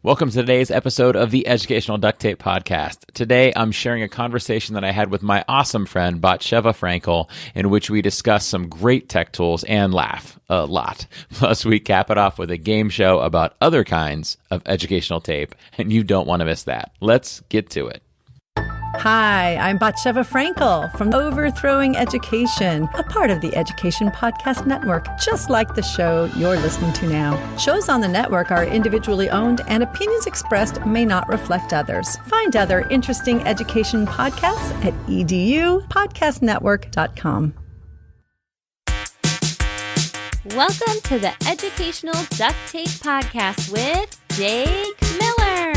Welcome to today's episode of the Educational Duct Tape Podcast. Today, I'm sharing a conversation that I had with my awesome friend, Batsheva Frankel, in which we discuss some great tech tools and laugh a lot. Plus, we cap it off with a game show about other kinds of educational tape, and you don't want to miss that. Let's get to it. Hi, I'm Batsheva Frankel from Overthrowing Education, a part of the Education Podcast Network, just like the show you're listening to now. Shows on the network are individually owned, and opinions expressed may not reflect others. Find other interesting education podcasts at edupodcastnetwork.com. Welcome to the Educational Duct Tape Podcast with Jake Miller.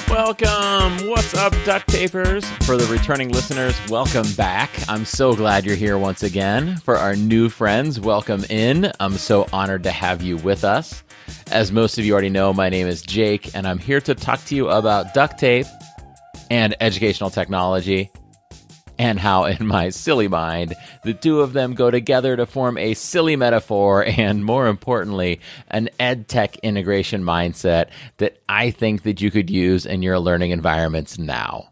Welcome. What's up, Duct Tapers? For the returning listeners, welcome back. I'm so glad you're here once again. For our new friends, welcome in. I'm so honored to have you with us. As most of you already know, my name is Jake, and I'm here to talk to you about duct tape and educational technology, and how, in my silly mind, the two of them go together to form a silly metaphor and, more importantly, an ed tech integration mindset that I think that you could use in your learning environments now.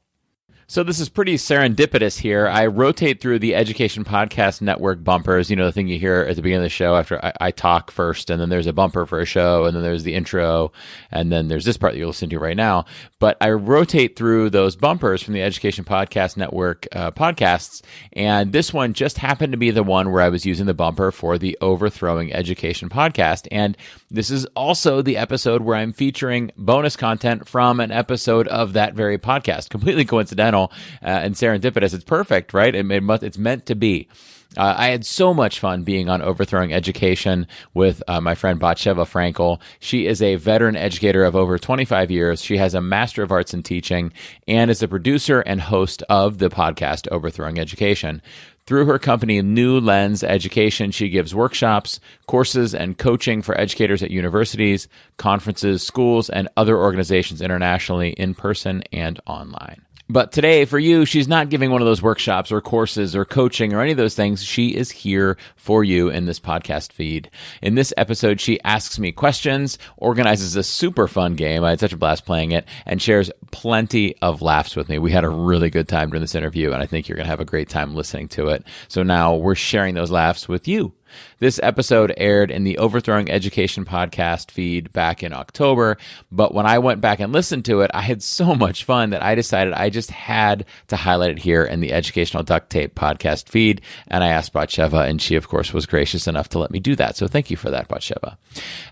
So this is pretty serendipitous here. I rotate through the Education Podcast Network bumpers, you know, the thing you hear at the beginning of the show after I talk first, and then there's a bumper for a show, and then there's the intro, and then there's this part that you're listening to right now. But I rotate through those bumpers from the Education Podcast Network podcasts, and this one just happened to be the one where I was using the bumper for the Overthrowing Education Podcast. And this is also the episode where I'm featuring bonus content from an episode of that very podcast. Completely coincidental. And serendipitous. It's perfect, right? It's meant to be. I had so much fun being on Overthrowing Education with my friend Batsheva Frankel. She is a veteran educator of over 25 years. She has a Master of Arts in Teaching and is the producer and host of the podcast Overthrowing Education. Through her company, New Lens Education, she gives workshops, courses, and coaching for educators at universities, conferences, schools, and other organizations internationally, in person and online. But today, for you, she's not giving one of those workshops or courses or coaching or any of those things. She is here for you in this podcast feed. In this episode, she asks me questions, organizes a super fun game. I had such a blast playing it, and shares plenty of laughs with me. We had a really good time during this interview, and I think you're going to have a great time listening to it. So now we're sharing those laughs with you. This episode aired in the Overthrowing Education podcast feed back in October, but when I went back and listened to it, I had so much fun that I decided I just had to highlight it here in the Educational Duct Tape podcast feed, and I asked Batsheva, and she, of course, was gracious enough to let me do that, so thank you for that, Batsheva.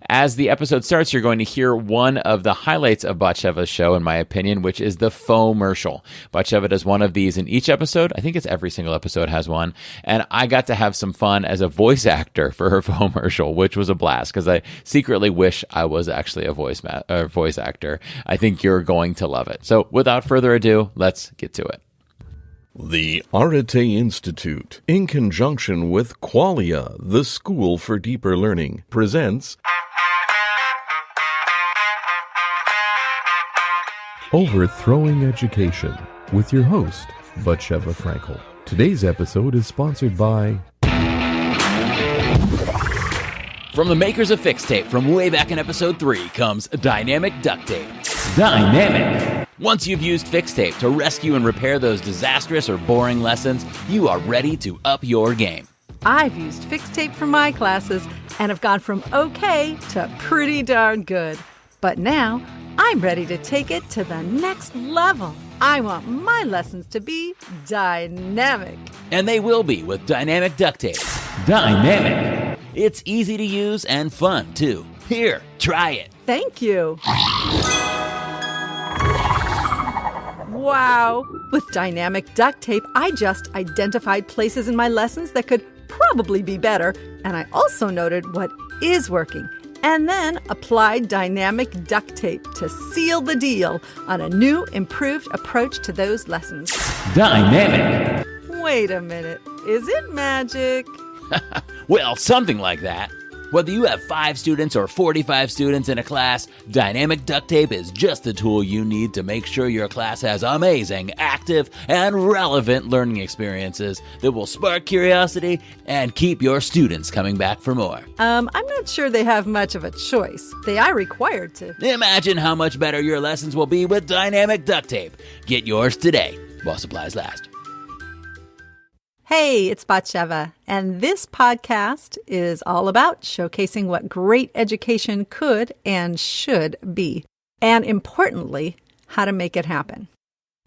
As the episode starts, you're going to hear one of the highlights of Batsheva's show, in my opinion, which is the Fomercial. Batsheva does one of these in each episode. I think it's every single episode has one, and I got to have some fun as a voice actor for her Fomercial, which was a blast because I secretly wish I was actually a voice actor. I think you're going to love it. So without further ado, let's get to it. The Arete Institute, in conjunction with Qualia, the School for Deeper Learning, presents Overthrowing Education with your host, Batsheva Frankel. Today's episode is sponsored by... From the makers of Fix Tape from way back in episode 3 comes Dynamic Duct Tape. Dynamic! Once you've used Fix Tape to rescue and repair those disastrous or boring lessons, you are ready to up your game. I've used Fix Tape for my classes and have gone from okay to pretty darn good. But now, I'm ready to take it to the next level. I want my lessons to be dynamic. And they will be with Dynamic Duct Tape. Dynamic! It's easy to use and fun, too. Here, try it. Thank you. Wow. With Dynamic Duct Tape, I just identified places in my lessons that could probably be better, and I also noted what is working, and then applied Dynamic Duct Tape to seal the deal on a new, improved approach to those lessons. Dynamic! Wait a minute. Is it magic? Well, something like that. Whether you have 5 students or 45 students in a class, Dynamic Duct Tape is just the tool you need to make sure your class has amazing, active, and relevant learning experiences that will spark curiosity and keep your students coming back for more. I'm not sure they have much of a choice. They are required to. Imagine how much better your lessons will be with Dynamic Duct Tape. Get yours today while supplies last. Hey, it's Batsheva, and this podcast is all about showcasing what great education could and should be, and importantly, how to make it happen.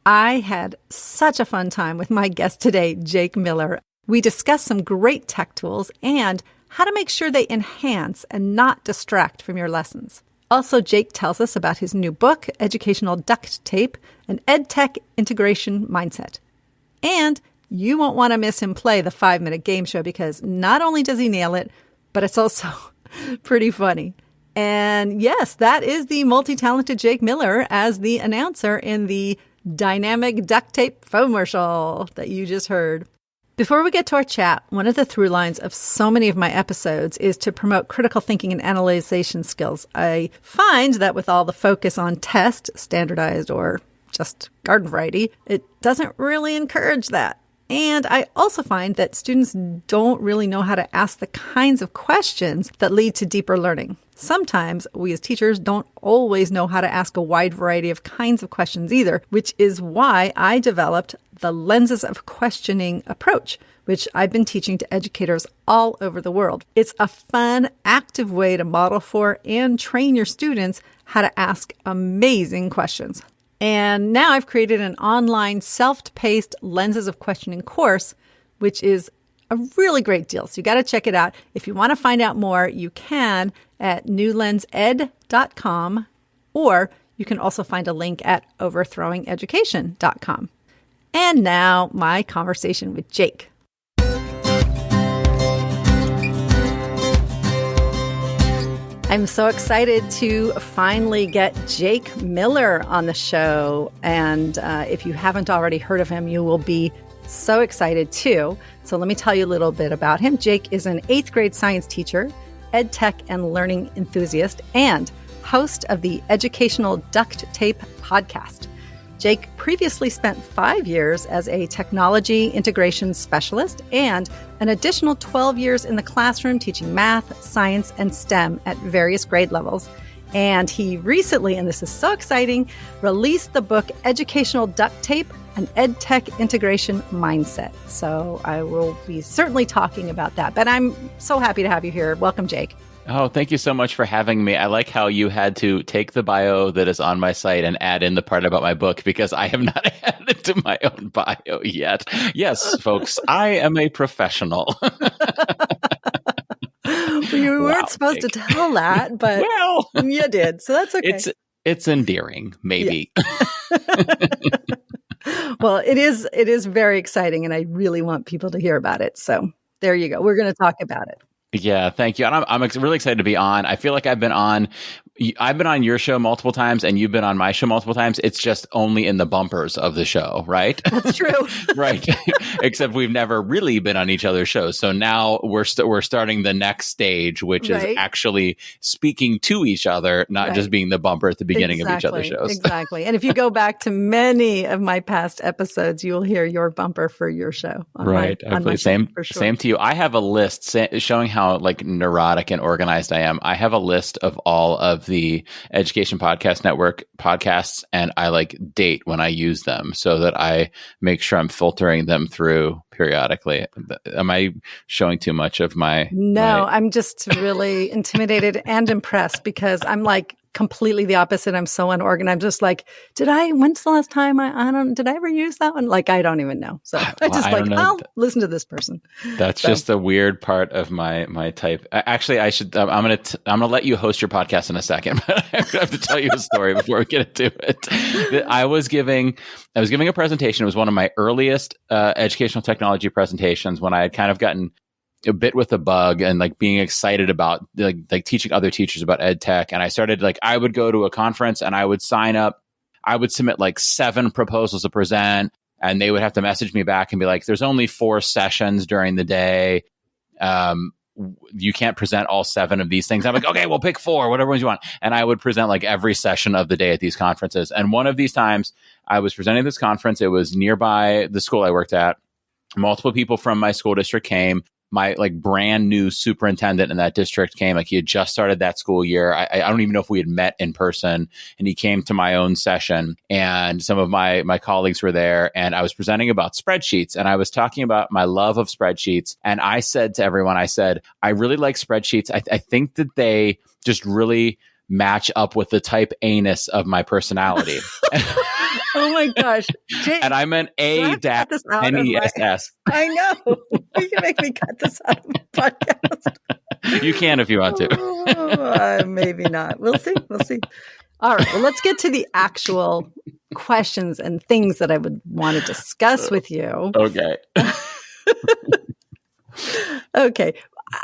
I had such a fun time with my guest today, Jake Miller. We discussed some great tech tools and how to make sure they enhance and not distract from your lessons. Also, Jake tells us about his new book, Educational Duct Tape, an EdTech Integration Mindset. And you won't want to miss him play the 5-minute game show because not only does he nail it, but it's also pretty funny. And yes, that is the multi-talented Jake Miller as the announcer in the Dynamic Duct Tape fomercial that you just heard. Before we get to our chat, one of the through lines of so many of my episodes is to promote critical thinking and analyzation skills. I find that with all the focus on test, standardized, or just garden variety, it doesn't really encourage that. And I also find that students don't really know how to ask the kinds of questions that lead to deeper learning. Sometimes we as teachers don't always know how to ask a wide variety of kinds of questions either, which is why I developed the Lenses of Questioning approach, which I've been teaching to educators all over the world. It's a fun, active way to model for and train your students how to ask amazing questions. And now I've created an online self-paced Lenses of Questioning course, which is a really great deal. So you got to check it out. If you want to find out more, you can at newlensed.com, or you can also find a link at overthrowingeducation.com. And now my conversation with Jake. I'm so excited to finally get Jake Miller on the show. And if you haven't already heard of him, you will be so excited too. So let me tell you a little bit about him. Jake is an 8th grade science teacher, ed tech and learning enthusiast, and host of the Educational Duct Tape podcast. Jake previously spent 5 years as a technology integration specialist and an additional 12 years in the classroom teaching math, science, and STEM at various grade levels. And he recently, and this is so exciting, released the book Educational Duct Tape, an EdTech Integration Mindset. So I will be certainly talking about that. But I'm so happy to have you here. Welcome, Jake. Oh, thank you so much for having me. I like how you had to take the bio that is on my site and add in the part about my book because I have not added it to my own bio yet. Yes, folks, I am a professional. You weren't supposed to tell that, but well, you did. So that's okay. It's endearing, maybe. Yeah. Well, it is very exciting, and I really want people to hear about it. So there you go. We're going to talk about it. Yeah, thank you. And I'm really excited to be on. I feel like I've been on your show multiple times and you've been on my show multiple times. It's just only in the bumpers of the show, right? That's true. Right. Except we've never really been on each other's shows. So now we're starting the next stage, which is actually speaking to each other, not just being the bumper at the beginning of each other's shows. Exactly. And if you go back to many of my past episodes, you will hear your bumper for your show. Right. Same to you. I have a list showing how like neurotic and organized I am. I have a list of all of the Education Podcast Network podcasts, and I like date when I use them so that I make sure I'm filtering them through periodically. Am I showing too much of my? No, I'm just really intimidated and impressed because I'm like completely the opposite. I'm so unorganized. I'm just like, when's the last time did I ever use that one? Like, I don't even know. So I'll listen to this person. That's just the weird part of my type. Actually, I should, I'm going to let you host your podcast in a second, but I have to tell you a story before we get into it. I was giving a presentation. It was one of my earliest educational technology presentations when I had kind of gotten a bit with the bug and like being excited about like teaching other teachers about ed tech. And I started I would go to a conference and I would sign up. I would submit like 7 proposals to present, and they would have to message me back and be like, there's only 4 sessions during the day. you can't present all 7 of these things. I'm like, okay, we'll pick 4, whatever ones you want. And I would present like every session of the day at these conferences. And one of these times I was presenting this conference. It was nearby the school I worked at. Multiple people from my school district came. My like brand new superintendent in that district came. Like he had just started that school year. I don't even know if we had met in person. And he came to my own session, and some of my colleagues were there. And I was presenting about spreadsheets, and I was talking about my love of spreadsheets. And I said to everyone, I said, I really like spreadsheets. I think that they just really match up with the type anus of my personality. Oh my gosh. Jay, and I meant A-N-E-S-S. I know. You can make me cut this out of the podcast. You can if you want to. Maybe not. We'll see. All right. Well, let's get to the actual questions and things that I would want to discuss with you. Okay. Okay.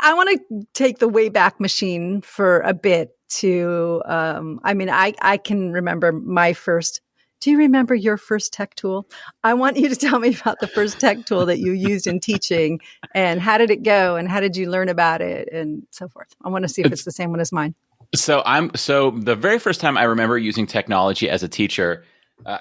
I want to take the Wayback Machine for a bit to, I can remember my first. Do you remember your first tech tool? I want you to tell me about the first tech tool that you used in teaching, and how did it go, and how did you learn about it, and so forth. I want to see if it's the same one as mine. So the very first time I remember using technology as a teacher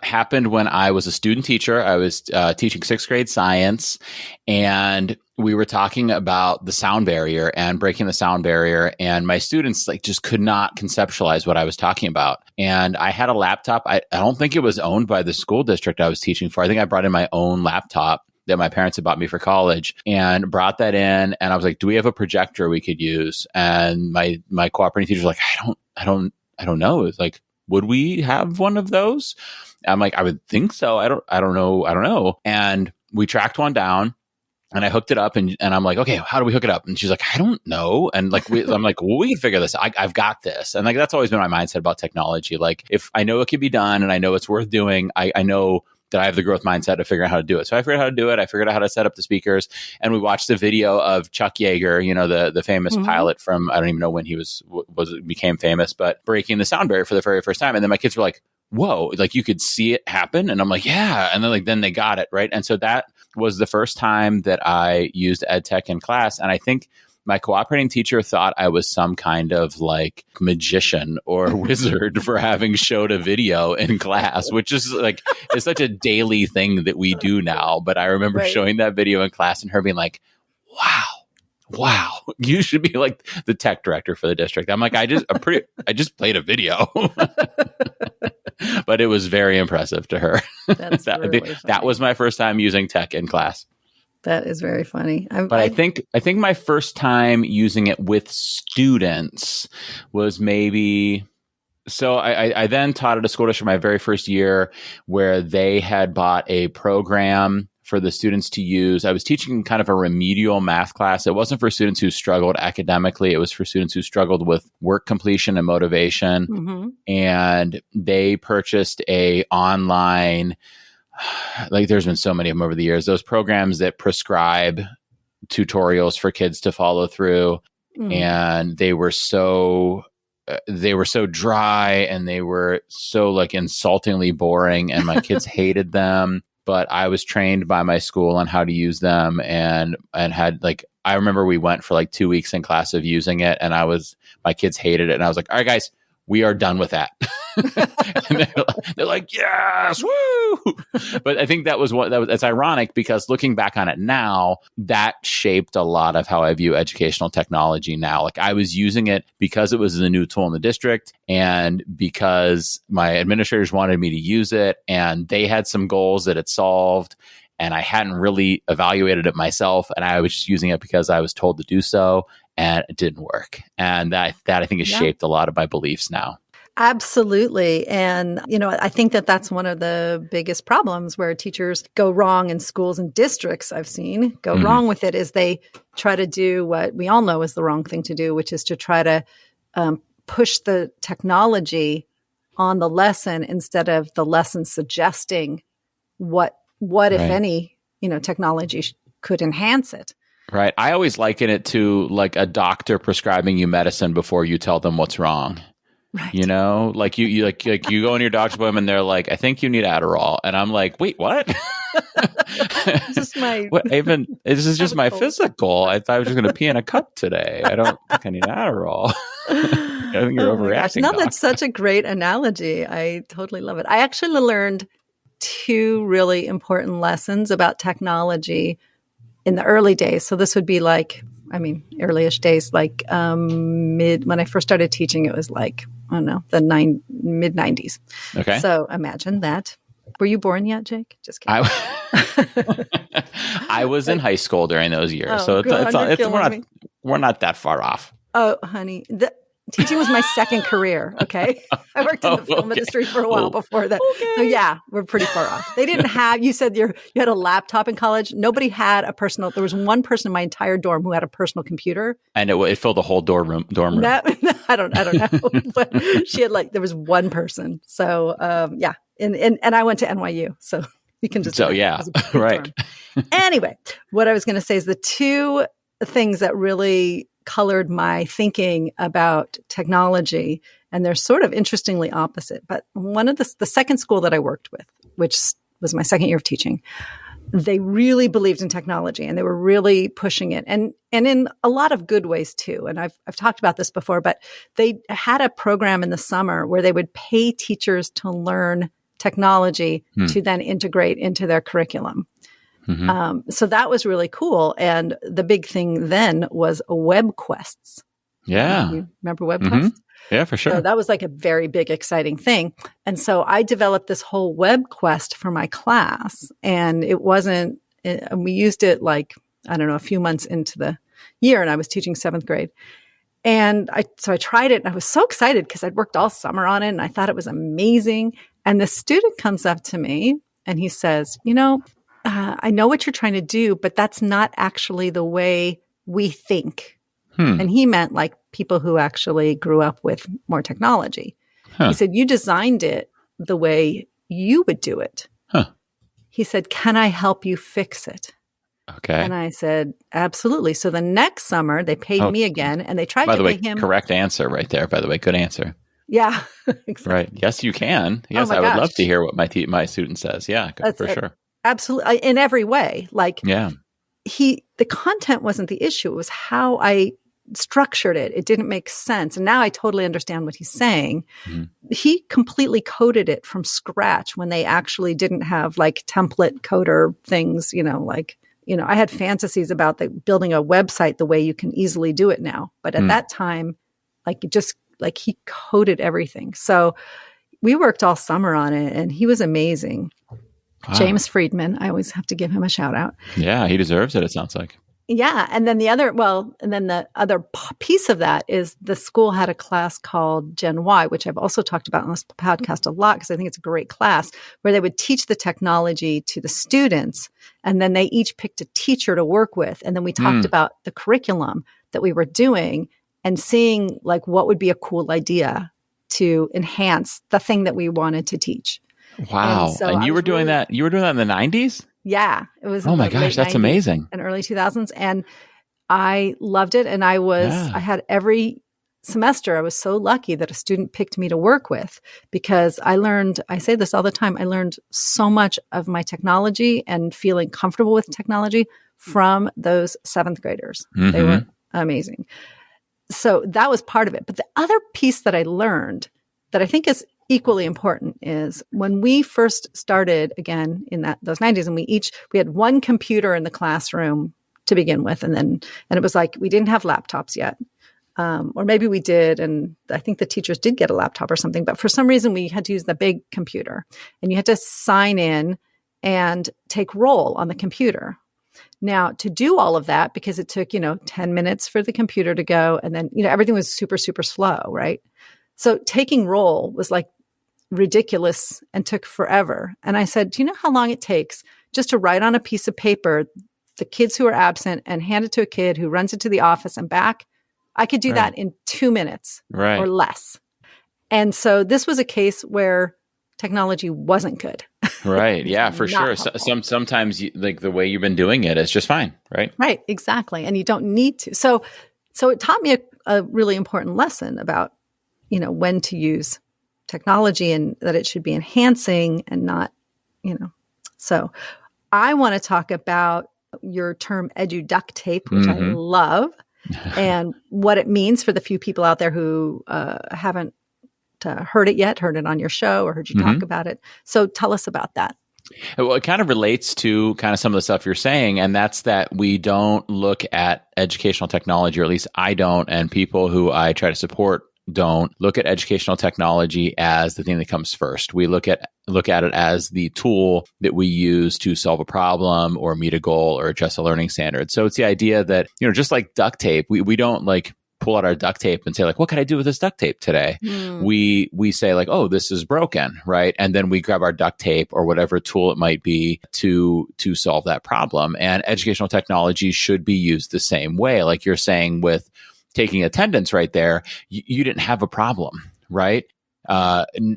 happened when I was a student teacher. I was teaching 6th grade science, and we were talking about the sound barrier and breaking the sound barrier. And my students like just could not conceptualize what I was talking about. And I had a laptop. I don't think it was owned by the school district I was teaching for. I think I brought in my own laptop that my parents had bought me for college, and brought that in. And I was like, do we have a projector we could use? And my cooperating teacher was like, I don't know. It's like, would we have one of those? I'm like, I would think so. I don't know. And we tracked one down, and I hooked it up, and I'm like, okay, how do we hook it up? And she's like, I don't know. And like, I'm like, well, we can figure this out. I've got this. And like, that's always been my mindset about technology. Like, if I know it can be done and I know it's worth doing, I know that I have the growth mindset to figure out how to do it. So I figured out how to do it. I figured out how to set up the speakers, and we watched the video of Chuck Yeager, the famous pilot from, I don't even know when he became famous, but breaking the sound barrier for the very first time. And then my kids were like, whoa, like you could see it happen. And I'm like, yeah. And then they got it. Right. And so that was the first time that I used EdTech in class. And I think my cooperating teacher thought I was some kind of like magician or wizard for having showed a video in class, which is like, it's such a daily thing that we do now. But I remember showing that video in class and her being like, wow, you should be like the tech director for the district. I'm like, I just played a video. But it was very impressive to her. That's really funny. That was my first time using tech in class. That is very funny. I think my first time using it with students was maybe. So I then taught at a school district my very first year, where they had bought a program for the students to use. I was teaching kind of a remedial math class. It wasn't for students who struggled academically. It was for students who struggled with work completion and motivation. Mm-hmm. And they purchased a online, like there's been so many of them over the years, those programs that prescribe tutorials for kids to follow through. Mm-hmm. And they were so dry, and they were so like insultingly boring, and my kids hated them. But I was trained by my school on how to use them, and had like, I remember we went for like 2 weeks in class of using it, and my kids hated it. And I was like, all right, guys, we are done with that. And they're like, yes, woo. But I think it's ironic, because looking back on it now, that shaped a lot of how I view educational technology now. Like, I was using it because it was the new tool in the district, and because my administrators wanted me to use it, and they had some goals that it solved, and I hadn't really evaluated it myself, and I was just using it because I was told to do so, and it didn't work. And that I think has shaped a lot of my beliefs now. Absolutely. And, I think that that's one of the biggest problems where teachers go wrong in schools and districts I've seen go wrong with it, is they try to do what we all know is the wrong thing to do, which is to try to push the technology on the lesson instead of the lesson suggesting what if any, technology could enhance it. Right. I always liken it to like a doctor prescribing you medicine before you tell them what's wrong. Right. Like you go in your doctor's appointment and they're like, I think you need Adderall. And I'm like, wait, what? Just my this is just my physical. I thought I was just going to pee in a cup today. I don't think I need Adderall. I think you're overreacting. No, that's such a great analogy. I totally love it. I actually learned 2 really important lessons about technology in the early days. So this would be like, early-ish days, like when I first started teaching, it was like, I don't know, the mid-90s. Okay. So imagine that. Were you born yet, Jake? Just kidding. I was in high school during those years, so we're not that far off. Oh, honey, teaching was my second career. Okay, I worked in the film industry for a while before that. Okay. So yeah, we're pretty far off. They didn't have. You said you had a laptop in college. Nobody had a personal. There was one person in my entire dorm who had a personal computer, and it filled the whole dorm room. I don't know, but she had there was one person. So yeah. And I went to NYU, so you can just right. Anyway, what I was going to say is the 2 things that really colored my thinking about technology, and they're sort of interestingly opposite. But one of the second school that I worked with, which was my second year of teaching, they really believed in technology and they were really pushing it, and in a lot of good ways too. And I've talked about this before, but they had a program in the summer where they would pay teachers to learn technology to then integrate into their curriculum. Mm-hmm. So that was really cool. And the big thing then was web quests. Yeah. You remember web quests? Yeah, for sure. So that was like a very big, exciting thing. And so I developed this whole web quest for my class. And and we used it a few months into the year, and I was teaching 7th grade. And I tried it, and I was so excited because I'd worked all summer on it and I thought it was amazing. And the student comes up to me and he says, I know what you're trying to do, but that's not actually the way we think. And he meant people who actually grew up with more technology. He said, you designed it the way you would do it. He said, can I help you fix it? Okay. And I said, absolutely. So the next summer they paid me again, and they tried to pay him. Correct answer right there, by the way. Good answer. Yeah. Exactly. Right. Yes, you can. Yes, I would love to hear what my student says. Yeah, for sure. Absolutely. In every way. The content wasn't the issue. It was how I structured it. It didn't make sense. And now I totally understand what he's saying. Mm-hmm. He completely coded it from scratch when they actually didn't have template coder things, I had fantasies about building a website the way you can easily do it now. But at that time, he coded everything. So we worked all summer on it, and he was amazing. Wow. James Friedman. I always have to give him a shout out. Yeah, he deserves it, it sounds like. Yeah. And then the other piece of that is the school had a class called Gen Y, which I've also talked about on this podcast a lot because I think it's a great class, where they would teach the technology to the students, and then they each picked a teacher to work with. And then we talked about the curriculum that we were doing and seeing what would be a cool idea to enhance the thing that we wanted to teach. Wow. And you were doing that in the 90s? Yeah, it was. Oh my gosh, that's amazing. In early 2000s. And I loved it. And I had every semester, I was so lucky that a student picked me to work with, because I say this all the time, I learned so much of my technology and feeling comfortable with technology from those 7th graders. Mm-hmm. They were amazing. So that was part of it. But the other piece that I learned that I think is equally important is when we first started again in those 90s, and we had one computer in the classroom to begin with. And it was we didn't have laptops yet. Or maybe we did. And I think the teachers did get a laptop or something, but for some reason we had to use the big computer, and you had to sign in and take roll on the computer. Now, to do all of that, because it took, 10 minutes for the computer to go, and then, everything was super, super slow, right? So taking roll was ridiculous and took forever. And I said, do you know how long it takes just to write on a piece of paper the kids who are absent and hand it to a kid who runs into the office and back? I could do that in 2 minutes or less. And so this was a case where technology wasn't good. Right. Yeah, for sure. Sometimes the way you've been doing it is just fine. Right. Right. Exactly. And you don't need to. So it taught me a really important lesson about, when to use technology, and that it should be enhancing and not, So I want to talk about your term duct tape, which I love, and what it means for the few people out there who haven't heard it yet, heard it on your show or heard you talk about it. So tell us about that. Well, it kind of relates to kind of some of the stuff you're saying, and that's that we don't look at educational technology, or at least I don't, and people who I try to support don't look at educational technology as the thing that comes first. We look at it as the tool that we use to solve a problem or meet a goal or adjust a learning standard. So it's the idea that, just like duct tape, we don't like pull out our duct tape and say like, what can I do with this duct tape today? We say like, oh, this is broken, right? And then we grab our duct tape or whatever tool it might be to solve that problem. And educational technology should be used the same way. Like you're saying with taking attendance right there, you didn't have a problem, right?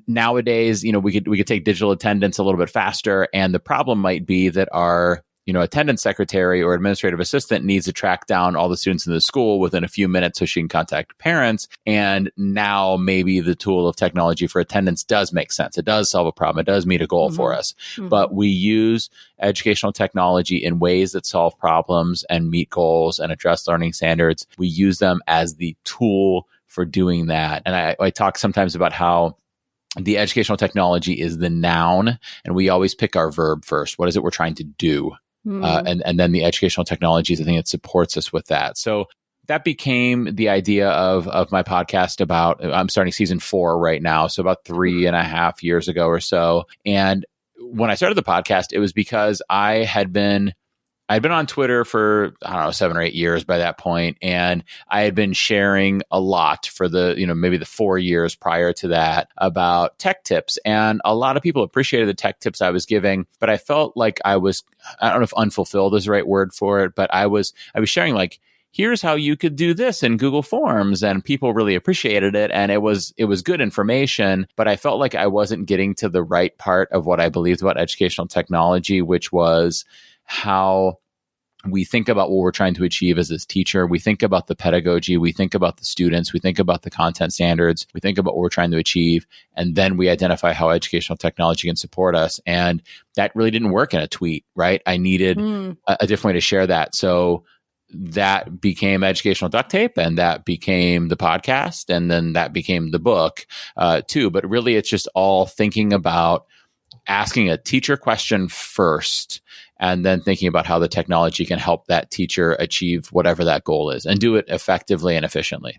Nowadays, we could take digital attendance a little bit faster, and the problem might be that our attendance secretary or administrative assistant needs to track down all the students in the school within a few minutes so she can contact parents. And now maybe the tool of technology for attendance does make sense. It does solve a problem. It does meet a goal for us. But we use educational technology in ways that solve problems and meet goals and address learning standards. We use them as the tool for doing that. And I talk sometimes about how the educational technology is the noun, and we always pick our verb first. What is it we're trying to do? And then the educational technology is the thing that supports us with that. So that became the idea of my podcast I'm starting season 4 right now. So about 3.5 years ago or so. And when I started the podcast, it was because I'd been on Twitter for, 7 or 8 years by that point. And I had been sharing a lot for the, maybe the 4 years prior to that about tech tips. And a lot of people appreciated the tech tips I was giving, but I felt like I don't know if unfulfilled is the right word for it, but I was sharing like, here's how you could do this in Google Forms, and people really appreciated it. And it was good information, but I felt like I wasn't getting to the right part of what I believed about educational technology, which was how we think about what we're trying to achieve as this teacher. We think about the pedagogy. We think about the students. We think about the content standards. We think about what we're trying to achieve. And then we identify how educational technology can support us. And that really didn't work in a tweet, right? I needed a different way to share that. So that became Educational Duct Tape, and that became the podcast. And then that became the book too. But really, it's just all thinking about asking a teacher question first, and then thinking about how the technology can help that teacher achieve whatever that goal is and do it effectively and efficiently.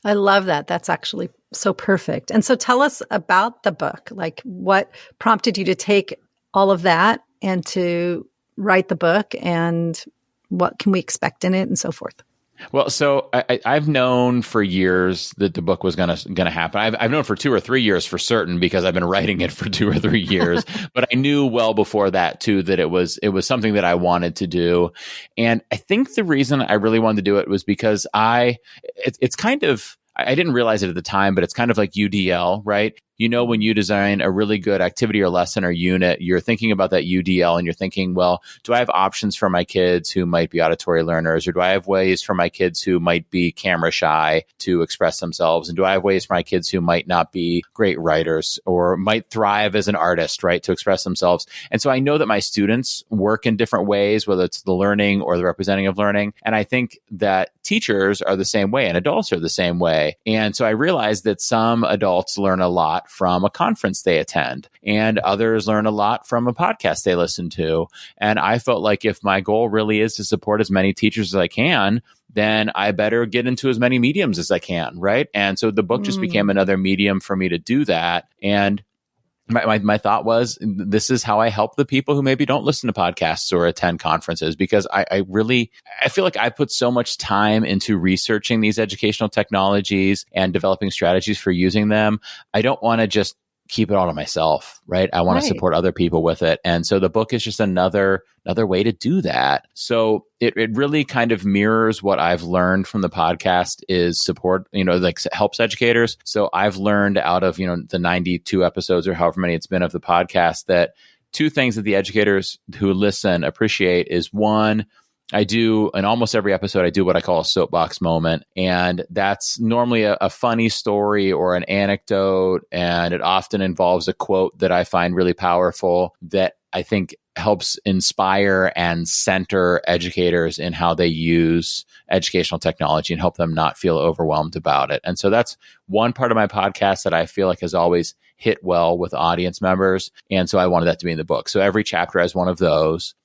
I love that. That's actually so perfect. And so tell us about the book. Like, what prompted you to take all of that and to write the book, and what can we expect in it and so forth? Well, so I've known for years that the book was gonna happen. I've known for 2 or 3 years for certain, because I've been writing it for 2 or 3 years. But I knew well before that too that it was something that I wanted to do. And I think the reason I really wanted to do it was because it's kind of, I didn't realize it at the time, but it's kind of like UDL, right? When you design a really good activity or lesson or unit, you're thinking about that UDL, and you're thinking, well, do I have options for my kids who might be auditory learners? Or do I have ways for my kids who might be camera shy to express themselves? And do I have ways for my kids who might not be great writers or might thrive as an artist, right, to express themselves? And so I know that my students work in different ways, whether it's the learning or the representing of learning. And I think that teachers are the same way, and adults are the same way. And so I realized that some adults learn a lot from a conference they attend, and others learn a lot from a podcast they listen to. And I felt like if my goal really is to support as many teachers as I can, then I better get into as many mediums as I can, right? And so the book just became another medium for me to do that. And my thought was, this is how I help the people who maybe don't listen to podcasts or attend conferences, because I feel like I put so much time into researching these educational technologies and developing strategies for using them. I don't want to just keep it all to myself, right? I want to support other people with it. And so the book is just another way to do that. So it really kind of mirrors what I've learned from the podcast is support, like helps educators. So I've learned out of, the 92 episodes or however many it's been of the podcast, that 2 things that the educators who listen appreciate is, one, I do, in almost every episode, I do what I call a soapbox moment. And that's normally a funny story or an anecdote. And it often involves a quote that I find really powerful that I think helps inspire and center educators in how they use educational technology and help them not feel overwhelmed about it. And so that's one part of my podcast that I feel like has always hit well with audience members. And so I wanted that to be in the book. So every chapter has one of those.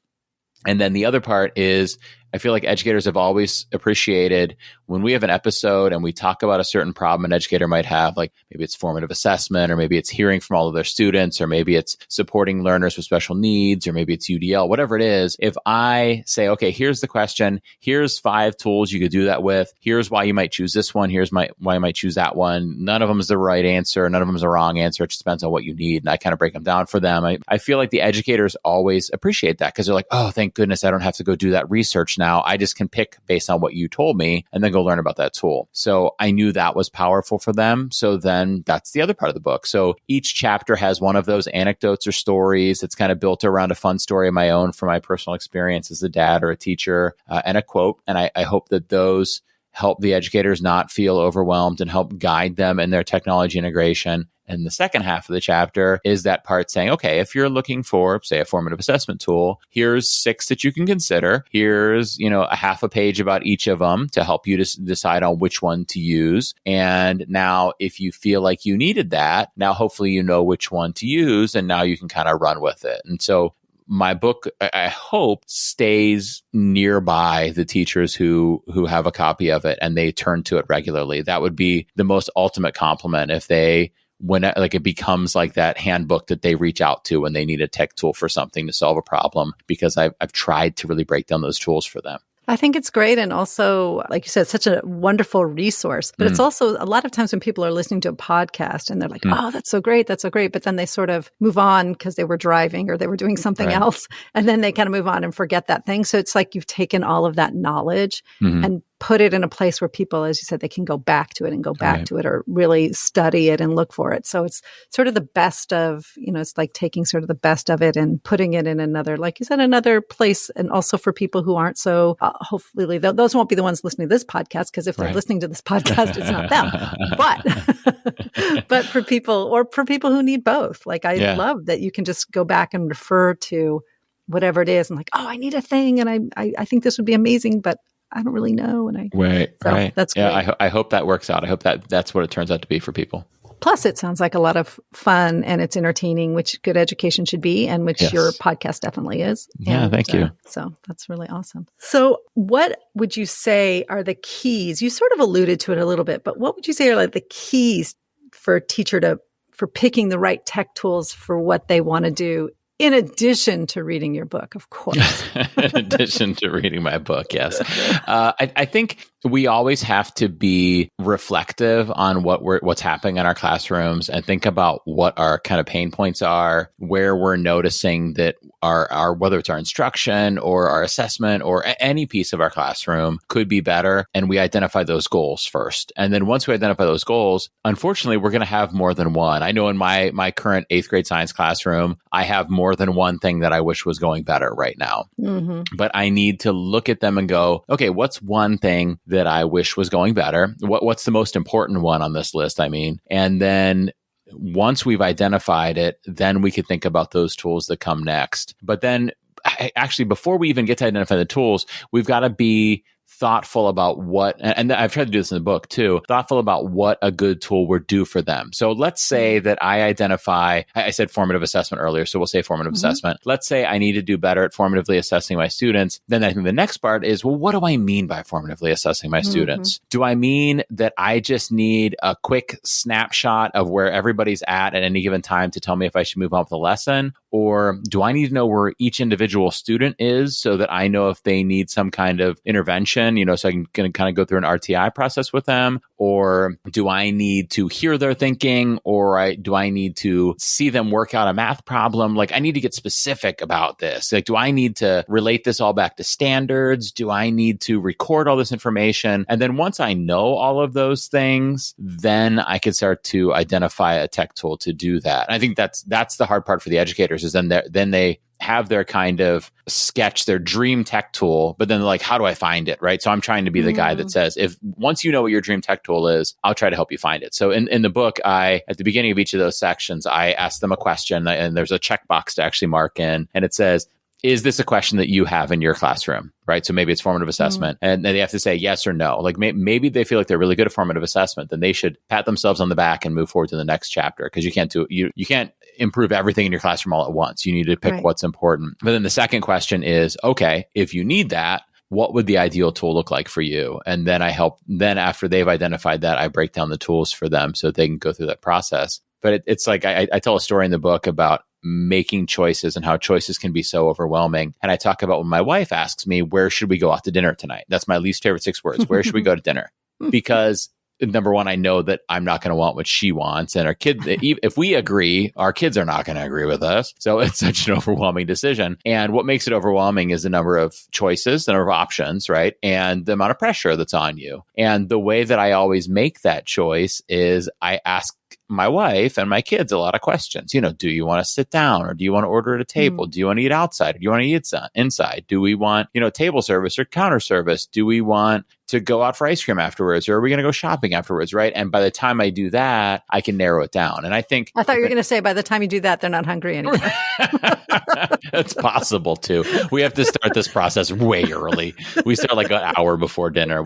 And then the other part is I feel like educators have always appreciated when we have an episode and we talk about a certain problem an educator might have, like maybe it's formative assessment, or maybe it's hearing from all of their students, or maybe it's supporting learners with special needs, or maybe it's UDL, whatever it is. If I say, okay, here's the question, here's 5 tools you could do that with, here's why you might choose this one, here's why you might choose that one. None of them is the right answer. None of them is the wrong answer. It just depends on what you need. And I kind of break them down for them. I feel like the educators always appreciate that because they're like, oh, thank goodness I don't have to go do that research now. I just can pick based on what you told me and then go learn about that tool. So I knew that was powerful for them. So then that's the other part of the book. So each chapter has one of those anecdotes or stories that's kind of built around a fun story of my own from my personal experience as a dad or a teacher, and a quote. And I hope that those help the educators not feel overwhelmed and help guide them in their technology integration. And the second half of the chapter is that part saying, okay, if you're looking for, say, a formative assessment tool, here's 6 that you can consider. Here's, a half a page about each of them to help you to decide on which one to use. And now if you feel like you needed that, now hopefully you know which one to use, and now you can kind of run with it. And so my book, I hope, stays nearby the teachers who have a copy of it and they turn to it regularly. That would be the most ultimate compliment if when it becomes like that handbook that they reach out to when they need a tech tool for something to solve a problem, because I've tried to really break down those tools for them. I think it's great. And also, like you said, such a wonderful resource. But it's also a lot of times when people are listening to a podcast and they're like, oh, that's so great. That's so great. But then they sort of move on because they were driving or they were doing something else. And then they kind of move on and forget that thing. So it's like you've taken all of that knowledge and put it in a place where people, as you said, they can go back to it and go back to it or really study it and look for it. So it's sort of the best of, it's like taking sort of the best of it and putting it in another, like you said, another place. And also for people who aren't so, hopefully those won't be the ones listening to this podcast, because if they're listening to this podcast, it's not them. But for people who need both, like I love that you can just go back and refer to whatever it is and like, oh, I need a thing. And I think this would be amazing, but I don't really know. And that's great. Yeah, I hope that works out. I hope that's what it turns out to be for people. Plus, it sounds like a lot of fun and it's entertaining, which good education should be, and which your podcast definitely is. Yeah, thank you. So that's really awesome. So what would you say are the keys? You sort of alluded to it a little bit, but what would you say are like the keys for a teacher for picking the right tech tools for what they want to do? In addition to reading your book, of course. In addition to reading my book, yes. I think we always have to be reflective on what's happening in our classrooms and think about what our kind of pain points are, where we're noticing that our whether it's our instruction or our assessment or any piece of our classroom could be better. And we identify those goals first. And then once we identify those goals, unfortunately, we're going to have more than one. I know in my current 8th grade science classroom, I have more than one thing that I wish was going better right now. But I need to look at them and go, okay, what's one thing that I wish was going better? What's the most important one on this list? And then once we've identified it, then we could think about those tools that come next. But then actually, before we even get to identify the tools, we've got to be thoughtful about and I've tried to do this in the book too, thoughtful about what a good tool would do for them. So let's say that I said formative assessment earlier, so we'll say formative assessment. Let's say I need to do better at formatively assessing my students. Then I think the next part is, well, what do I mean by formatively assessing my students? Do I mean that I just need a quick snapshot of where everybody's at any given time to tell me if I should move on with the lesson? Or do I need to know where each individual student is so that I know if they need some kind of intervention, so I can kind of go through an RTI process with them? Or do I need to hear their thinking? Or do I need to see them work out a math problem? Like, I need to get specific about this. Like, do I need to relate this all back to standards? Do I need to record all this information? And then once I know all of those things, then I can start to identify a tech tool to do that. And I think that's the hard part for the educators, is then they have their kind of sketch, their dream tech tool, but then they're like, how do I find it? Right. So I'm trying to be the guy that says, once you know what your dream tech tool is, I'll try to help you find it. So in the book, at the beginning of each of those sections, I ask them a question, and there's a checkbox to actually mark in, and it says, is this a question that you have in your classroom, right? So maybe it's formative assessment and they have to say yes or no. Like maybe they feel like they're really good at formative assessment, then they should pat themselves on the back and move forward to the next chapter, because you can't you can't improve everything in your classroom all at once. You need to pick what's important. But then the second question is, okay, if you need that, what would the ideal tool look like for you? And then then after they've identified that, I break down the tools for them so they can go through that process. But it's like, I tell a story in the book about making choices and how choices can be so overwhelming. And I talk about when my wife asks me, where should we go out to dinner tonight? That's my least favorite 6 words. Where should we go to dinner? Because number one, I know that I'm not going to want what she wants. And our kid, if we agree, our kids are not going to agree with us. So it's such an overwhelming decision. And what makes it overwhelming is the number of choices, the number of options, right? And the amount of pressure that's on you. And the way that I always make that choice is I ask my wife and my kids a lot of questions. Do you want to sit down, or do you want to order at a table? Do you want to eat outside, or do you want to eat inside? Do we want, table service or counter service? Do we want to go out for ice cream afterwards, or are we going to go shopping afterwards, right? And by the time I do that, I can narrow it down. And I think I thought you were going to say by the time you do that, they're not hungry anymore. That's possible too. We have to start this process way early. We start like an hour before dinner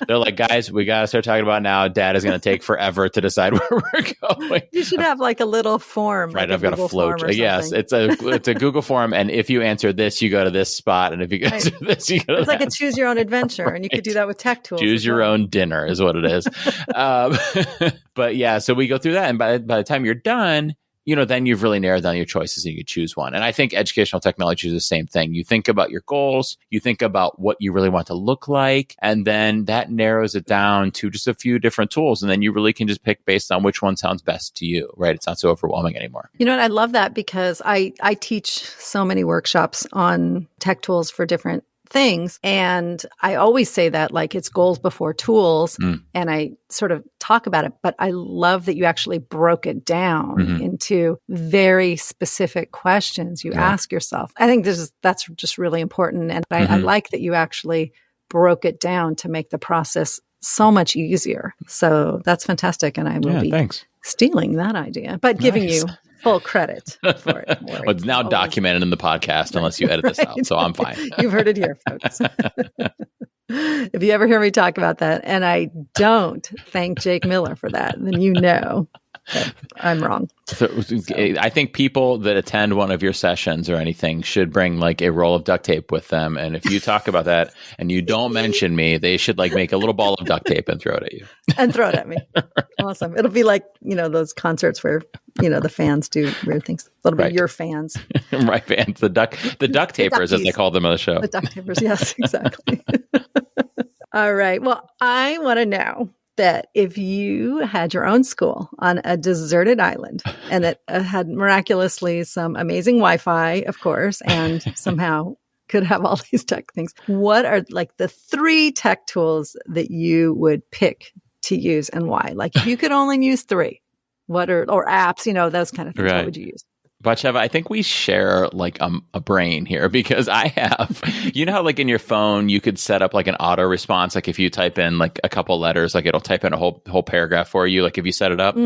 they're like, guys, we got to start talking about now. Dad is going to take forever to decide where we're going. You should have like a little form. Right. Like I've got a flow. Yes. It's a Google form. And if you answer this, you go to this spot. And if you answer this, you go to It's like that. a choose your own adventure. And you could do that with tech tools. Choose your own dinner is what it is. But yeah, so we go through that. And by the time you're done, then you've really narrowed down your choices and you could choose one. And I think educational technology is the same thing. You think about your goals, you think about what you really want to look like, and then that narrows it down to just a few different tools. And then you really can just pick based on which one sounds best to you, right? It's not so overwhelming anymore. You know what? I love that because I teach so many workshops on tech tools for different things. And I always say that like it's goals before tools. And I sort of talk about it, but I love that you actually broke it down into very specific questions you ask yourself. I think that's just really important. And I like that you actually broke it down to make the process so much easier. So that's fantastic. And I will be stealing that idea, but giving you full credit for it. Well, it's now documented in the podcast unless you edit this out. So I'm fine. You've heard it here, folks. If you ever hear me talk about that and I don't thank Jake Miller for that, then you know that I'm wrong. So I think people that attend one of your sessions or anything should bring like a roll of duct tape with them. And if you talk about that and you don't mention me, they should like make a little ball of duct tape and throw it at you. And throw it at me. Awesome. It'll be like, those concerts where, the fans do weird things. It'll be your fans. Right, fans. The duct tapers, as they call them on the show. The duct tapers. Yes, exactly. All right. Well, I want to know that if you had your own school on a deserted island and it had miraculously some amazing Wi-Fi, of course, and somehow could have all these tech things, what are like the 3 tech tools that you would pick to use and why? Like if you could only use 3, or apps, those kind of things, what would you use? Batsheva, I think we share like a brain here because I have, how like in your phone, you could set up like an auto response. Like if you type in like a couple letters, like it'll type in a whole paragraph for you. Like if you set it up.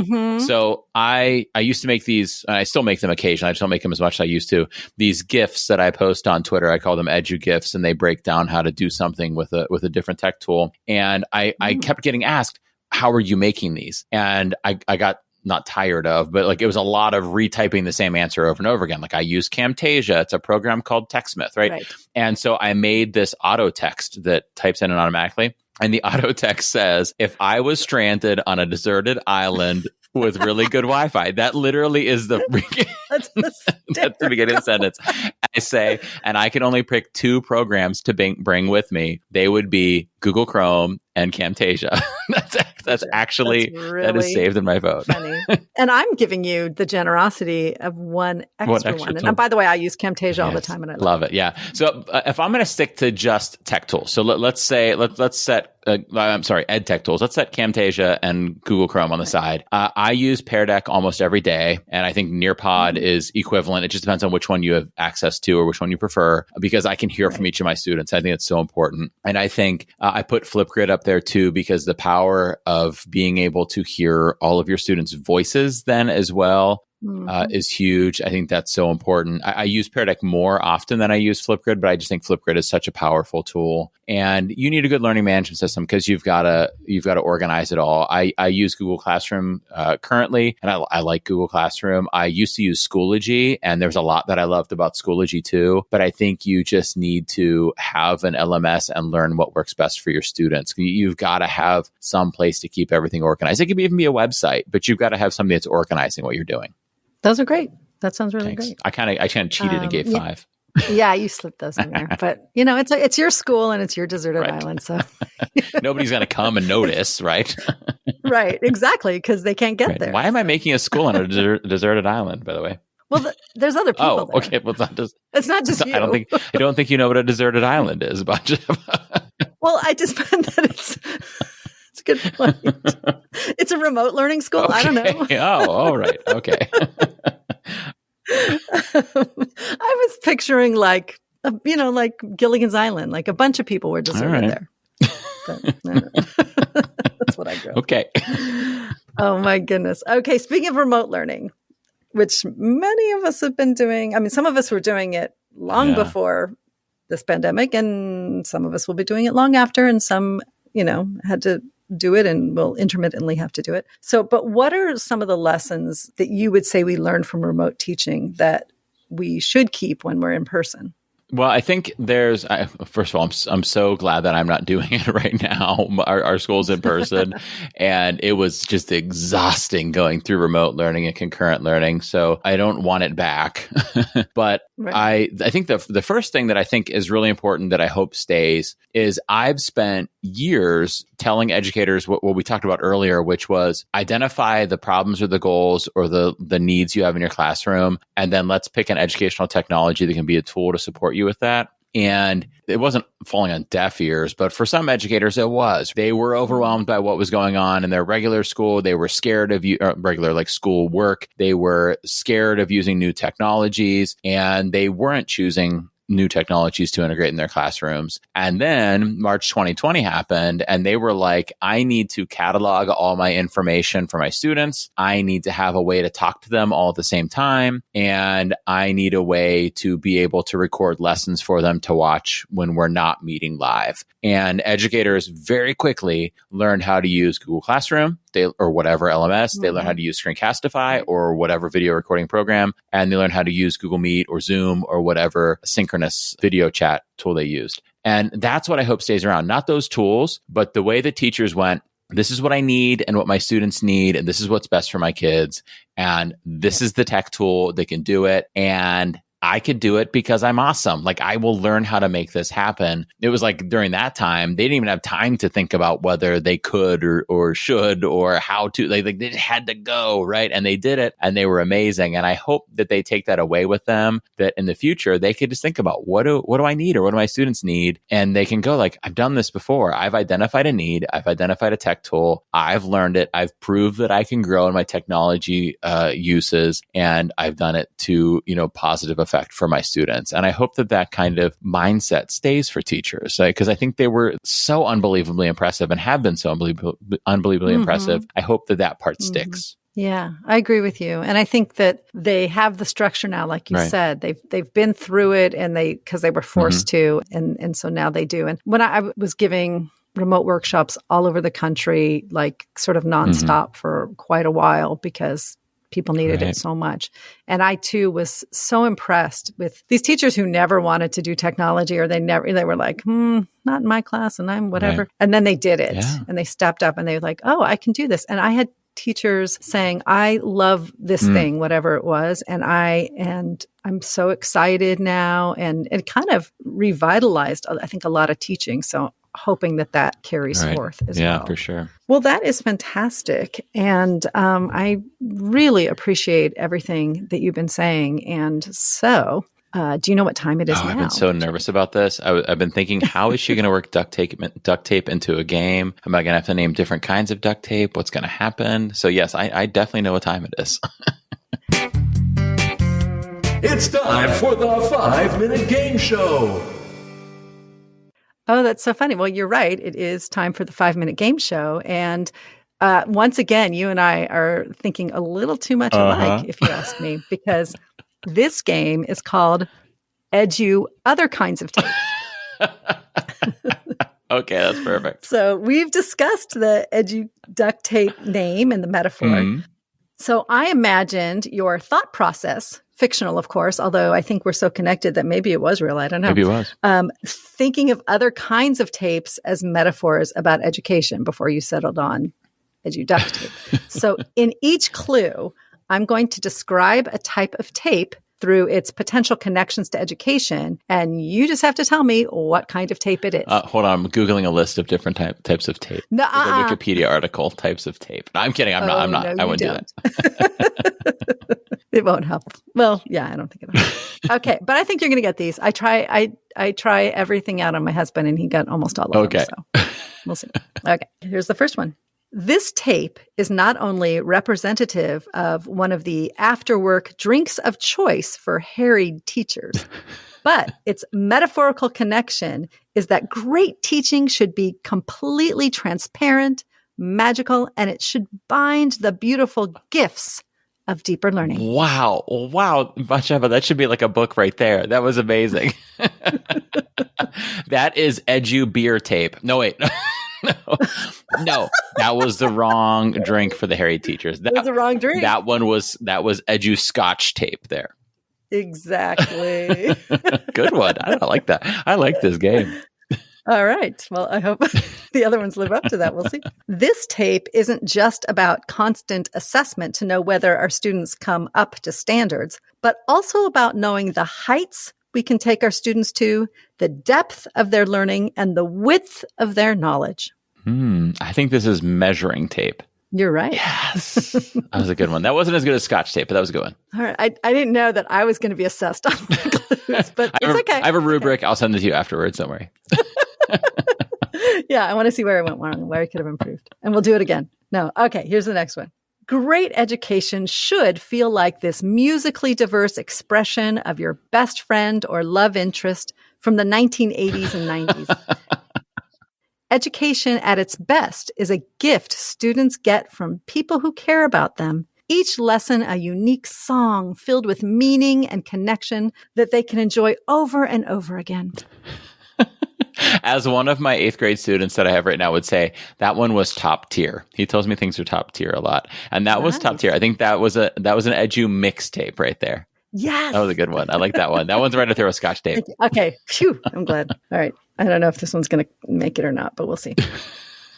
So I used to make these, and I still make them occasionally. I just don't make them as much as I used to. These GIFs that I post on Twitter, I call them edu GIFs, and they break down how to do something with a different tech tool. And I kept getting asked, how are you making these? And I got not tired of, but like it was a lot of retyping the same answer over and over again. Like I use Camtasia. It's a program called TextSmith, right? And so I made this auto text that types in and automatically. And the auto text says, if I was stranded on a deserted island with really good Wi-Fi, that literally is that's the beginning of the sentence. I say, and I can only pick 2 programs to bring with me. They would be Google Chrome and Camtasia. That's actually, really that is saved in my phone. And I'm giving you the generosity of one extra one. And by the way, I use Camtasia all the time, and I love it. Yeah. So if I'm going to stick to just tech tools, so let's set ed tech tools. Let's set Camtasia and Google Chrome on the side. I use Pear Deck almost every day, and I think Nearpod is equivalent. It just depends on which one you have access to or which one you prefer, because I can hear from each of my students. I think it's so important. And I think I put Flipgrid up there too, because the power of being able to hear all of your students' voices then as well is huge. I think that's so important. I use Pear Deck more often than I use Flipgrid, but I just think Flipgrid is such a powerful tool. And you need a good learning management system because you've got to organize it all. I use Google Classroom currently, and I like Google Classroom. I used to use Schoology, and there's a lot that I loved about Schoology too. But I think you just need to have an LMS and learn what works best for your students. You've got to have some place to keep everything organized. It could even be a website, but you've got to have something that's organizing what you're doing. Those are great. That sounds really Thanks. great. I kind of cheated and gave 5. Yeah, you slipped those in there. But, it's your school and it's your deserted island. So nobody's going to come and notice, right? Right, exactly, because they can't get there. Why am I making a school on a deserted island, by the way? Well, there's other people there. Okay. Well, it's not just you. I don't think you know what a deserted island is, Batsheva. Well, I just meant that it's a good point. It's a remote learning school. Okay. I don't know. All right. Okay. I was picturing like Gilligan's Island, like a bunch of people were deserted there. But, that's what I grew up. Okay. Oh my goodness. Okay. Speaking of remote learning, which many of us have been doing. I mean, some of us were doing it long before this pandemic, and some of us will be doing it long after, and some, had to do it and will intermittently have to do it. So, but what are some of the lessons that you would say we learned from remote teaching that we should keep when we're in person? Well, I think first of all, I'm so glad that I'm not doing it right now. Our school's in person, and it was just exhausting going through remote learning and concurrent learning. So I don't want it back. But right. I think the first thing that I think is really important that I hope stays is I've spent years telling educators what we talked about earlier, which was identify the problems or the goals or the needs you have in your classroom, and then let's pick an educational technology that can be a tool to support you with that. And it wasn't falling on deaf ears, but for some educators, it was. They were overwhelmed by what was going on in their regular school. They were scared of regular like school work. They were scared of using new technologies, and they weren't choosing new technologies to integrate in their classrooms. And then March 2020 happened, and they were like, I need to catalog all my information for my students. I need to have a way to talk to them all at the same time. And I need a way to be able to record lessons for them to watch when we're not meeting live. And educators very quickly learned how to use Google Classroom or whatever LMS. They learn how to use Screencastify or whatever video recording program. And they learn how to use Google Meet or Zoom or whatever synchronous video chat tool they used. And that's what I hope stays around. Not those tools, but the way the teachers went, this is what I need and what my students need. And this is what's best for my kids. And this is the tech tool that can do it. And I could do it because I'm awesome. Like, I will learn how to make this happen. It was like during that time, they didn't even have time to think about whether they could or should or how to. Like they just had to go, right? And they did it, and they were amazing. And I hope that they take that away with them, that in the future, they could just think about what do I need or what do my students need? And they can go like, I've done this before. I've identified a need. I've identified a tech tool. I've learned it. I've proved that I can grow in my technology uses, and I've done it to, positive effect for my students. And I hope that kind of mindset stays for teachers, because I think they were so unbelievably impressive and have been so unbelievably impressive. I hope that part sticks. Yeah, I agree with you. And I think that they have the structure now, like you said. They've been through it, and because they were forced to, and so now they do. And when I was giving remote workshops all over the country, like sort of nonstop for quite a while, because people needed it so much. And I too was so impressed with these teachers who never wanted to do technology, or they were like, not in my class, and I'm whatever. And then they did it, and they stepped up, and they were like, oh, I can do this. And I had teachers saying, I love this thing, whatever it was. And I'm so excited now. And it kind of revitalized, I think, a lot of teaching. So hoping that carries forth as well. Yeah, for sure. Well, that is fantastic. And I really appreciate everything that you've been saying. And so, do you know what time it is now? I've been so nervous about this. I've been thinking, how is she going to work duct tape into a game? Am I going to have to name different kinds of duct tape? What's going to happen? So yes, I definitely know what time it is. It's time for the 5-minute game show. Oh, that's so funny. Well, you're right. It is time for the 5-minute game show. And Once again, you and I are thinking a little too much alike, if you ask me, because this game is called Edu Other Kinds of Tape. Okay, that's perfect. So we've discussed the Edu duct tape name and the metaphor. Mm-hmm. So I imagined your thought process, fictional, of course, although I think we're so connected that maybe it was real. I don't know. Maybe it was. Thinking of other kinds of tapes as metaphors about education before you settled on Edu duct tape. So in each clue, I'm going to describe a type of tape through its potential connections to education, and you just have to tell me what kind of tape it is. Hold on, I'm Googling a list of different types of tape. No, The Wikipedia article, types of tape. No, I'm kidding. I'm not. No, I wouldn't do that. It won't help. Well, yeah, I don't think it'll help. Okay, but I think you're going to get these. I try everything out on my husband, and he got almost all of them. So we'll see. Okay, here's the first one. This tape is not only representative of one of the after-work drinks of choice for harried teachers, but its metaphorical connection is that great teaching should be completely transparent, magical, and it should bind the beautiful gifts of deeper learning. Wow. Batsheva, that should be like a book right there. That was amazing. That is Edu beer tape. No, wait. No, that was the wrong drink for the harried teachers. That was the wrong drink. That was Edu Scotch tape there. Exactly. Good one. I like that. I like this game. All right. Well, I hope the other ones live up to that. We'll see. This tape isn't just about constant assessment to know whether our students come up to standards, but also about knowing the heights we can take our students to, the depth of their learning, and the width of their knowledge. I think this is measuring tape. You're right. Yes. That was a good one. That wasn't as good as Scotch tape, but that was a good one. All right. I didn't know that I was going to be assessed on my clues, but it's okay. I have a rubric. Okay. I'll send it to you afterwards. Don't worry. Yeah, I want to see where I went wrong, where I could have improved. And we'll do it again. No. Okay, here's the next one. Great education should feel like this musically diverse expression of your best friend or love interest from the 1980s and 90s. Education at its best is a gift students get from people who care about them. Each lesson a unique song filled with meaning and connection that they can enjoy over and over again. As one of my 8th grade students that I have right now would say, that one was top tier. He tells me things are top tier a lot. And that was top tier. I think that was an Edu mixtape right there. Yes. That was a good one. I like that one. That one's right up there with Scotch tape. Okay. Phew. I'm glad. All right. I don't know if this one's going to make it or not, but we'll see.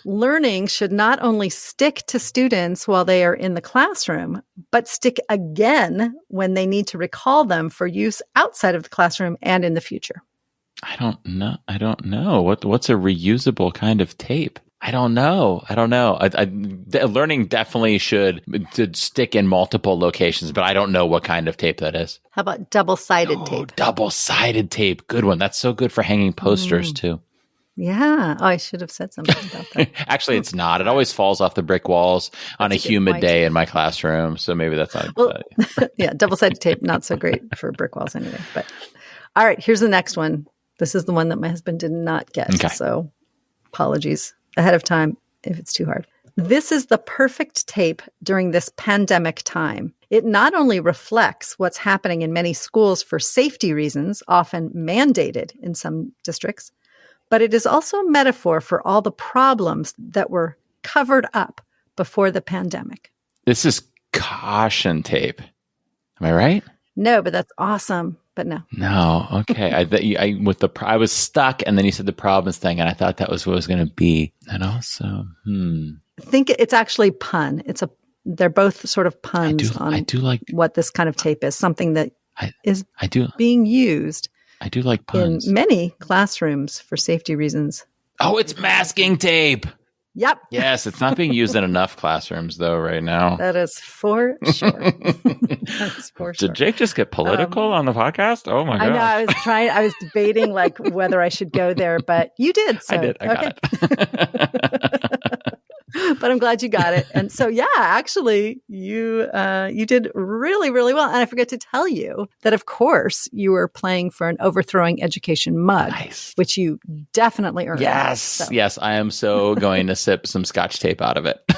Learning should not only stick to students while they are in the classroom, but stick again when they need to recall them for use outside of the classroom and in the future. I don't know. What's a reusable kind of tape? I don't know. Learning definitely should stick in multiple locations, but I don't know what kind of tape that is. How about double-sided tape? Double-sided tape. Good one. That's so good for hanging posters too. Yeah. Oh, I should have said something about that. Actually, it's not. It always falls off the brick walls on a humid day in my classroom. So maybe that's not. Well, yeah, double-sided tape, not so great for brick walls anyway. But all right, here's the next one. This is the one that my husband did not get. Okay. So apologies ahead of time if it's too hard. This is the perfect tape during this pandemic time. It not only reflects what's happening in many schools for safety reasons, often mandated in some districts, but it is also a metaphor for all the problems that were covered up before the pandemic. This is caution tape. Am I right? No, but that's awesome. But no. No. Okay. I was stuck, and then you said the problems thing, and I thought that was what it was going to be. And also, I think it's actually pun. They're both sort of puns on what this kind of tape is. Something that is being used. I do like puns in many classrooms for safety reasons. Oh, it's masking tape. Yep. Yes, it's not being used in enough classrooms though right now. That is for sure. Did Jake just get political on the podcast? Oh my god! I know. I was debating like whether I should go there, but you did. So, I did. I got it. But I'm glad you got it. And so, yeah, actually, you did really, really well. And I forgot to tell you that, of course, you were playing for an Overthrowing Education mug, which you definitely earned. Yes, yes, I am so going to sip some Scotch tape out of it.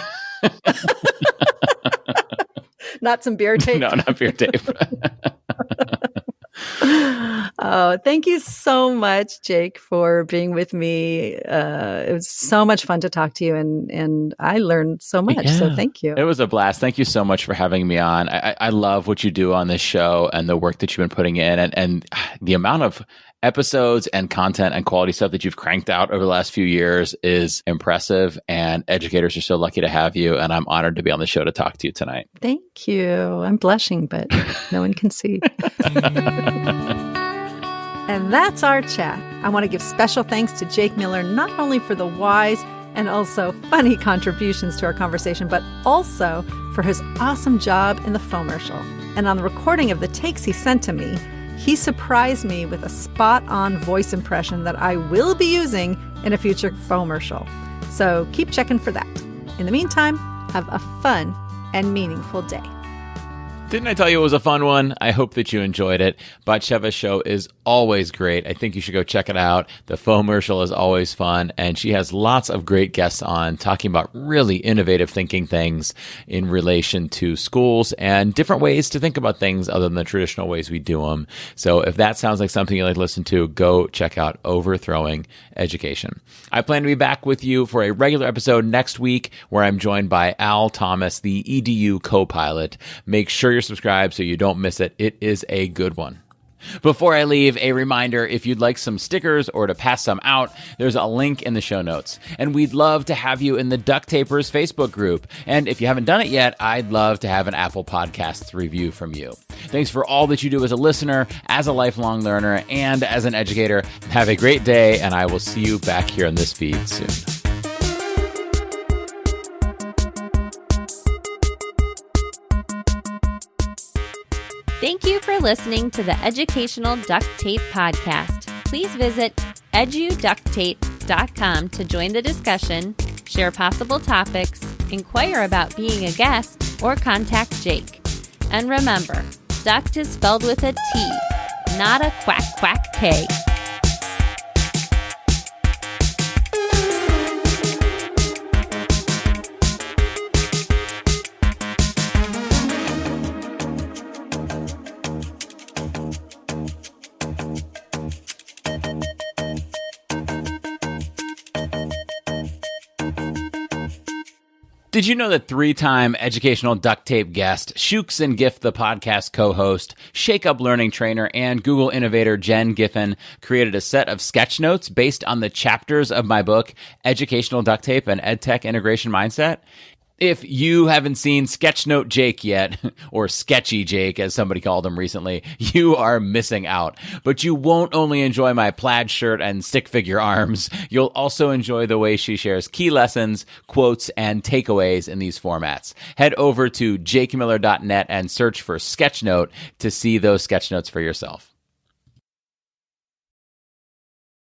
Not some beer tape? No, not beer tape. Oh, thank you so much, Jake, for being with me. It was so much fun to talk to you, and I learned so much. So thank you. It was a blast. Thank you so much for having me on. I love what you do on this show and the work that you've been putting in, and the amount of episodes and content and quality stuff that you've cranked out over the last few years is impressive. And educators are so lucky to have you. And I'm honored to be on the show to talk to you tonight. Thank you. I'm blushing, but no one can see. And that's our chat. I want to give special thanks to Jake Miller, not only for the wise and also funny contributions to our conversation, but also for his awesome job in the foamercial. And on the recording of the takes he sent to me, he surprised me with a spot-on voice impression that I will be using in a future foamercial. So keep checking for that. In the meantime, have a fun and meaningful day. Didn't I tell you it was a fun one? I hope that you enjoyed it. Batsheva's show is always great. I think you should go check it out. The foamercial is always fun, and she has lots of great guests on talking about really innovative thinking things in relation to schools and different ways to think about things other than the traditional ways we do them. So if that sounds like something you'd like to listen to, go check out Overthrowing Education. I plan to be back with you for a regular episode next week where I'm joined by Al Thomas, the EDU co-pilot. Make sure you're subscribed so you don't miss it. It is a good one. Before I leave, a reminder, if you'd like some stickers or to pass some out, there's a link in the show notes. And we'd love to have you in the Duct Tapers Facebook group. And if you haven't done it yet, I'd love to have an Apple Podcasts review from you. Thanks for all that you do as a listener, as a lifelong learner, and as an educator. Have a great day, and I will see you back here on this feed soon. Thank you for listening to the Educational Duct Tape Podcast. Please visit eduducttape.com to join the discussion, share possible topics, inquire about being a guest, or contact Jake. And remember, duct is spelled with a T, not a quack quack K. Did you know that 3-time educational duct tape guest, Shooks and Gift, the podcast co-host, Shake Up Learning trainer, and Google innovator Jen Giffen created a set of sketch notes based on the chapters of my book, Educational Duct Tape and EdTech Integration Mindset? If you haven't seen Sketchnote Jake yet, or Sketchy Jake as somebody called him recently, you are missing out. But you won't only enjoy my plaid shirt and stick figure arms, you'll also enjoy the way she shares key lessons, quotes, and takeaways in these formats. Head over to jakemiller.net and search for Sketchnote to see those sketch notes for yourself.